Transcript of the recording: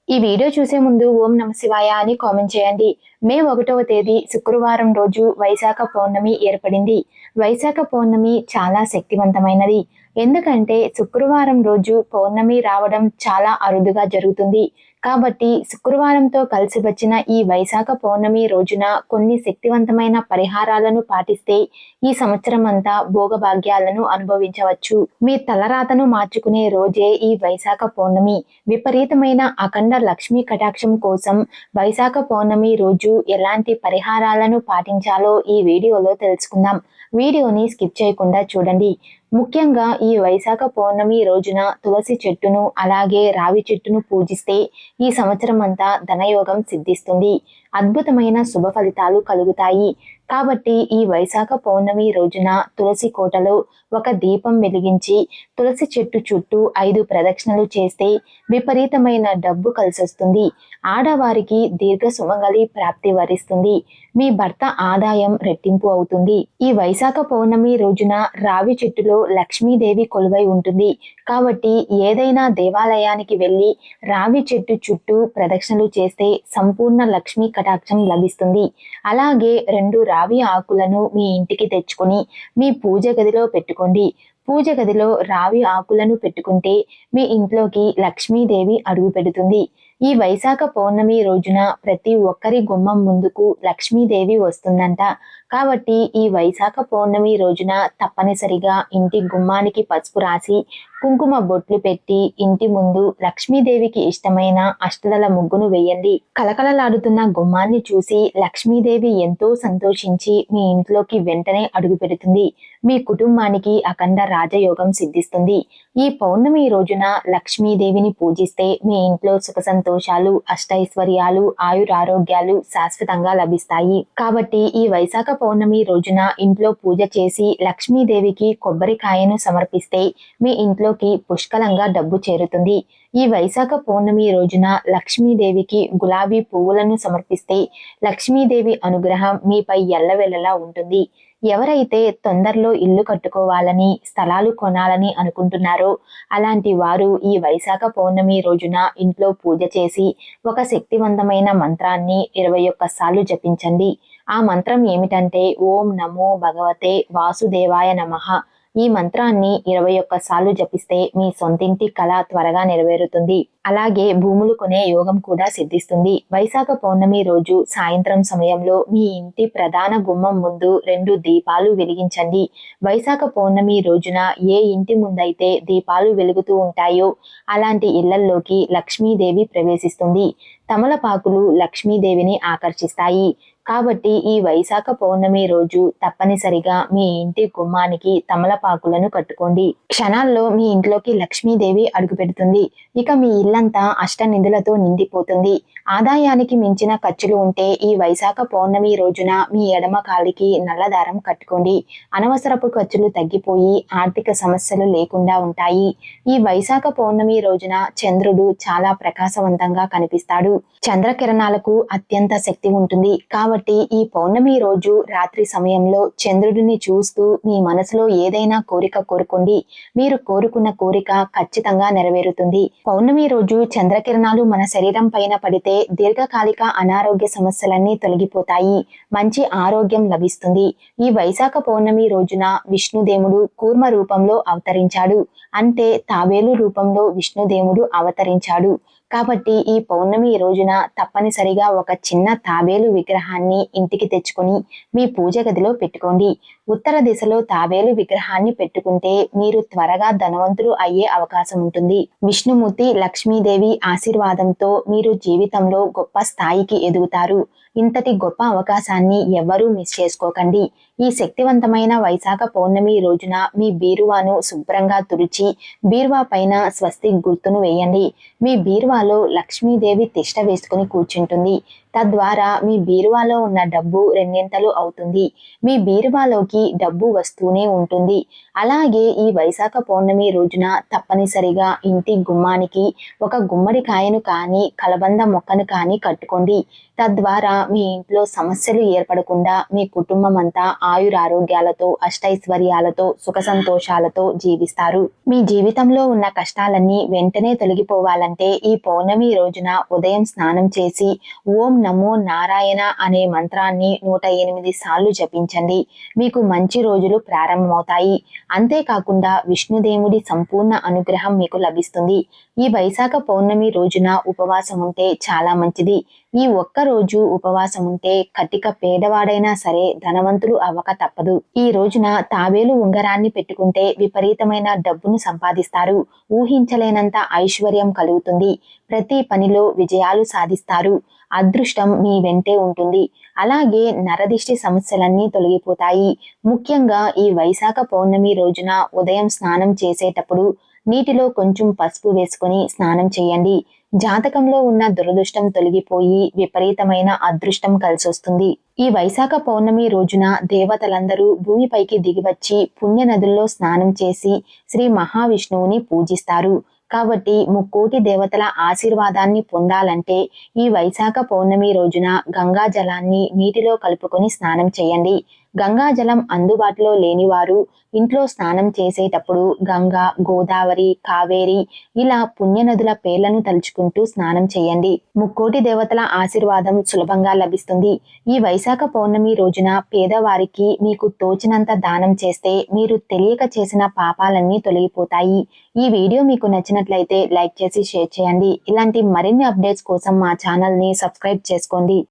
ఈ వీడియో చూసే ముందు ఓం నమ శివాయ అని కామెంట్ చేయండి. మే 1వ తేదీ శుక్రవారం రోజు వైశాఖ పౌర్ణమి ఏర్పడింది. వైశాఖ పౌర్ణమి చాలా శక్తివంతమైనది. ఎందుకంటే శుక్రవారం రోజు పౌర్ణమి రావడం చాలా అరుదుగా జరుగుతుంది. కాబట్టి శుక్రవారంతో కలిసి వచ్చిన ఈ వైశాఖ పౌర్ణమి రోజున కొన్ని శక్తివంతమైన పరిహారాలను పాటిస్తే ఈ సంవత్సరం అంతా భోగభాగ్యాలను అనుభవించవచ్చు. మీ తలరాతను మార్చుకునే రోజే ఈ వైశాఖ పౌర్ణమి. విపరీతమైన అఖండ లక్ష్మీ కటాక్షం కోసం వైశాఖ పౌర్ణమి రోజు ఎలాంటి పరిహారాలను పాటించాలో ఈ వీడియోలో తెలుసుకుందాం. వీడియోని స్కిప్ చేయకుండా చూడండి. ముఖ్యంగా ఈ వైశాఖ పౌర్ణమి రోజున తులసి చెట్టును అలాగే రావి చెట్టును పూజిస్తే ఈ సంవత్సరం అంతా ధనయోగం సిద్ధిస్తుంది. అద్భుతమైన శుభ ఫలితాలు కలుగుతాయి. కాబట్టి ఈ వైశాఖ పౌర్ణమి రోజున తులసి కోటలో ఒక దీపం వెలిగించి తులసి చెట్టు చుట్టూ 5 ప్రదక్షిణలు చేస్తే విపరీతమైన డబ్బు కలిసొస్తుంది. ఆడవారికి దీర్ఘ సుమంగళి ప్రాప్తి వరిస్తుంది. మీ భర్త ఆదాయం రెట్టింపు అవుతుంది. ఈ వైశాఖ పౌర్ణమి రోజున రావి చెట్టులో లక్ష్మీదేవి కొలువై ఉంటుంది. కాబట్టి ఏదైనా దేవాలయానికి వెళ్ళి రావి చెట్టు చుట్టూ ప్రదక్షిణలు చేస్తే సంపూర్ణ లక్ష్మీ కటాక్షం లభిస్తుంది. అలాగే 2 రావి ఆకులను మీ ఇంటికి తెచ్చుకొని మీ పూజ గదిలో పెట్టుకోండి. పూజ గదిలో రావి ఆకులను పెట్టుకుంటే మీ ఇంట్లోకి లక్ష్మీదేవి అడుగు పెడుతుంది. ఈ వైశాఖ పౌర్ణమి రోజున ప్రతి ఒక్కరి గుమ్మం ముందుకు లక్ష్మీదేవి వస్తుందంట. కాబట్టి ఈ వైశాఖ పౌర్ణమి రోజున తప్పనిసరిగా ఇంటి గుమ్మానికి పసుపు రాసి కుంకుమ బొట్లు పెట్టి ఇంటి ముందు లక్ష్మీదేవికి ఇష్టమైన అష్టదళ ముగ్గును వేయండి. కలకలలాడుతున్న గుమ్మాన్ని చూసి లక్ష్మీదేవి ఎంతో సంతోషించి మీ ఇంట్లోకి వెంటనే అడుగు పెడుతుంది. మీ కుటుంబానికి అఖండ రాజయోగం సిద్ధిస్తుంది. ఈ పౌర్ణమి రోజున లక్ష్మీదేవిని పూజిస్తే మీ ఇంట్లో సుఖ సంతోషాలు, అష్టైశ్వర్యాలు, ఆయురారోగ్యాలు శాశ్వతంగా లభిస్తాయి. కాబట్టి ఈ వైశాఖ పౌర్ణమి రోజున ఇంట్లో పూజ చేసి లక్ష్మీదేవికి కొబ్బరికాయను సమర్పిస్తే మీ ఇంట్లోకి పుష్కలంగా డబ్బు చేరుతుంది. ఈ వైశాఖ పౌర్ణమి రోజున లక్ష్మీదేవికి గులాబీ పువ్వులను సమర్పిస్తే లక్ష్మీదేవి అనుగ్రహం మీపై ఎల్లవెల్లలా ఉంటుంది. ఎవరైతే తొందరలో ఇల్లు కట్టుకోవాలని, స్థలాలు కొనాలని అనుకుంటున్నారో అలాంటి వారు ఈ వైశాఖ పౌర్ణమి రోజున ఇంట్లో పూజ చేసి ఒక శక్తివంతమైన మంత్రాన్ని 21 సార్లు జపించండి. ఆ మంత్రం ఏమిటంటే ఓం నమో భగవతే వాసుదేవాయ నమః. ఈ మంత్రాన్ని 21 సార్లు జపిస్తే మీ సొంతింటి కళ త్వరగా నెరవేరుతుంది. అలాగే భూములు కొనే యోగం కూడా సిద్ధిస్తుంది. వైశాఖ పౌర్ణమి రోజు సాయంత్రం సమయంలో మీ ఇంటి ప్రధాన గుమ్మం ముందు 2 దీపాలు వెలిగించండి. వైశాఖ పౌర్ణమి రోజున ఏ ఇంటి ముందైతే దీపాలు వెలుగుతూ ఉంటాయో అలాంటి ఇళ్లల్లోకి లక్ష్మీదేవి ప్రవేశిస్తుంది. తమలపాకులు లక్ష్మీదేవిని ఆకర్షిస్తాయి. కాబట్టి ఈ వైశాఖ పౌర్ణమి రోజు తప్పనిసరిగా మీ ఇంటి గుమ్మానికి తమలపాకులను కట్టుకోండి. క్షణాల్లో మీ ఇంట్లోకి లక్ష్మీదేవి అడుగు పెడుతుంది. ఇక మీ ఇల్లంతా అష్టనిధులతో నిండిపోతుంది. ఆదాయానికి మించిన ఖర్చులు ఉంటే ఈ వైశాఖ పౌర్ణమి రోజున మీ ఎడమ కాలికి నల్లదారం కట్టుకోండి. అనవసరపు ఖర్చులు తగ్గిపోయి ఆర్థిక సమస్యలు లేకుండా ఉంటాయి. ఈ వైశాఖ పౌర్ణమి రోజున చంద్రుడు చాలా ప్రకాశవంతంగా కనిపిస్తాడు. చంద్రకిరణాలకు అత్యంత శక్తి ఉంటుంది. కాబట్టి ఈ పౌర్ణమి రోజు రాత్రి సమయంలో చంద్రుడిని చూస్తూ మీ మనసులో ఏదైనా కోరిక కోరుకోండి. మీరు కోరుకున్న కోరిక ఖచ్చితంగా నెరవేరుతుంది. పౌర్ణమి రోజు చంద్రకిరణాలు మన శరీరం పైన పడితే దీర్ఘకాలిక అనారోగ్య సమస్యలన్నీ తొలగిపోతాయి. మంచి ఆరోగ్యం లభిస్తుంది. ఈ వైశాఖ పౌర్ణమి రోజున విష్ణుదేవుడు కూర్మ రూపంలో అవతరించాడు. అంటే తాబేలు రూపంలో విష్ణుదేవుడు అవతరించాడు. కాబట్టి ఈ పౌర్ణమి రోజున తప్పనిసరిగా ఒక చిన్న తాబేలు విగ్రహాన్ని ఇంటికి తెచ్చుకొని మీ పూజ గదిలో పెట్టుకోండి. ఉత్తర దిశలో తాబేలు విగ్రహాన్ని పెట్టుకుంటే మీరు త్వరగా ధనవంతులు అయ్యే అవకాశం ఉంటుంది. విష్ణుమూర్తి, లక్ష్మీదేవి ఆశీర్వాదంతో మీరు జీవితంలో గొప్ప స్థాయికి ఎదుగుతారు. ఇంతటి గొప్ప అవకాశాన్ని ఎవ్వరూ మిస్ చేసుకోకండి. ఈ శక్తివంతమైన వైశాఖ పౌర్ణమి రోజున మీ బీరువాను శుభ్రంగా తుడిచి బీరువా పైన స్వస్తిక్ గుర్తును వేయండి. మీ బీరువాలో లక్ష్మీదేవి తిష్ట వేసుకుని కూర్చుంటుంది. తద్వారా మీ బీరువాలో ఉన్న డబ్బు రెండింతలు అవుతుంది. మీ బీరువాలోకి డబ్బు వస్తూనే ఉంటుంది. అలాగే ఈ వైశాఖ పౌర్ణమి రోజున తప్పనిసరిగా ఇంటి గుమ్మానికి ఒక గుమ్మడికాయను కానీ కలబంద మొక్కను కానీ కట్టుకోండి. తద్వారా మీ ఇంట్లో సమస్యలు ఏర్పడకుండా మీ కుటుంబం అంతా ఆయురారోగ్యాలతో అష్టైశ్వర్యాలతో సుఖ సంతోషాలతో జీవిస్తారు. మీ జీవితంలో ఉన్న కష్టాలన్నీ వెంటనే తొలగిపోవాలంటే ఈ పౌర్ణమి రోజున ఉదయం స్నానం చేసి ఓం నమో నారాయణ అనే మంత్రాన్ని 108 సార్లు జపించండి. మీకు మంచి రోజులు ప్రారంభమవుతాయి. అంతేకాకుండా విష్ణుదేవుడి సంపూర్ణ అనుగ్రహం మీకు లభిస్తుంది. ఈ వైశాఖ పౌర్ణమి రోజున ఉపవాసం ఉంటే చాలా మంచిది. ఈ ఒక్క రోజు ఉపవాసం ఉంటే కటిక పేదవాడైనా సరే ధనవంతులు అవ్వక తప్పదు. ఈ రోజున తాబేలు ఉంగరాన్ని పెట్టుకుంటే విపరీతమైన డబ్బును సంపాదిస్తారు. ఊహించలేనంత ఐశ్వర్యం కలుగుతుంది. ప్రతి పనిలో విజయాలు సాధిస్తారు. అదృష్టం మీ వెంటే ఉంటుంది. అలాగే నరదిష్టి సమస్యలన్నీ తొలగిపోతాయి. ముఖ్యంగా ఈ వైశాఖ పౌర్ణమి రోజున ఉదయం స్నానం చేసేటప్పుడు నీటిలో కొంచెం పసుపు వేసుకొని స్నానం చేయండి. జాతకంలో ఉన్న దురదృష్టం తొలగిపోయి విపరీతమైన అదృష్టం కలిసొస్తుంది. ఈ వైశాఖ పౌర్ణమి రోజున దేవతలందరూ భూమిపైకి దిగివచ్చి పుణ్య నదుల్లో స్నానం చేసి శ్రీ మహావిష్ణువుని పూజిస్తారు. కాబట్టి ముక్కోటి దేవతల ఆశీర్వాదాన్ని పొందాలంటే ఈ వైశాఖ పౌర్ణమి రోజున గంగా జలాన్ని నీటిలో కలుపుకొని స్నానం చేయండి. గంగాజలం అందుబాటులో లేనివారు ఇంట్లో స్నానం చేసేటప్పుడు గంగా, గోదావరి, కావేరి ఇలా పుణ్యనదుల పేర్లను తలుచుకుంటూ స్నానం చేయండి. ముక్కోటి దేవతల ఆశీర్వాదం సులభంగా లభిస్తుంది. ఈ వైశాఖ పౌర్ణమి రోజున పేదవారికి మీకు తోచినంత దానం చేస్తే మీరు తెలియక చేసిన పాపాలన్నీ తొలగిపోతాయి. ఈ వీడియో మీకు నచ్చినట్లయితే లైక్ చేసి షేర్ చేయండి. ఇలాంటి మరిన్ని అప్డేట్స్ కోసం మా ఛానల్ని సబ్స్క్రైబ్ చేసుకోండి.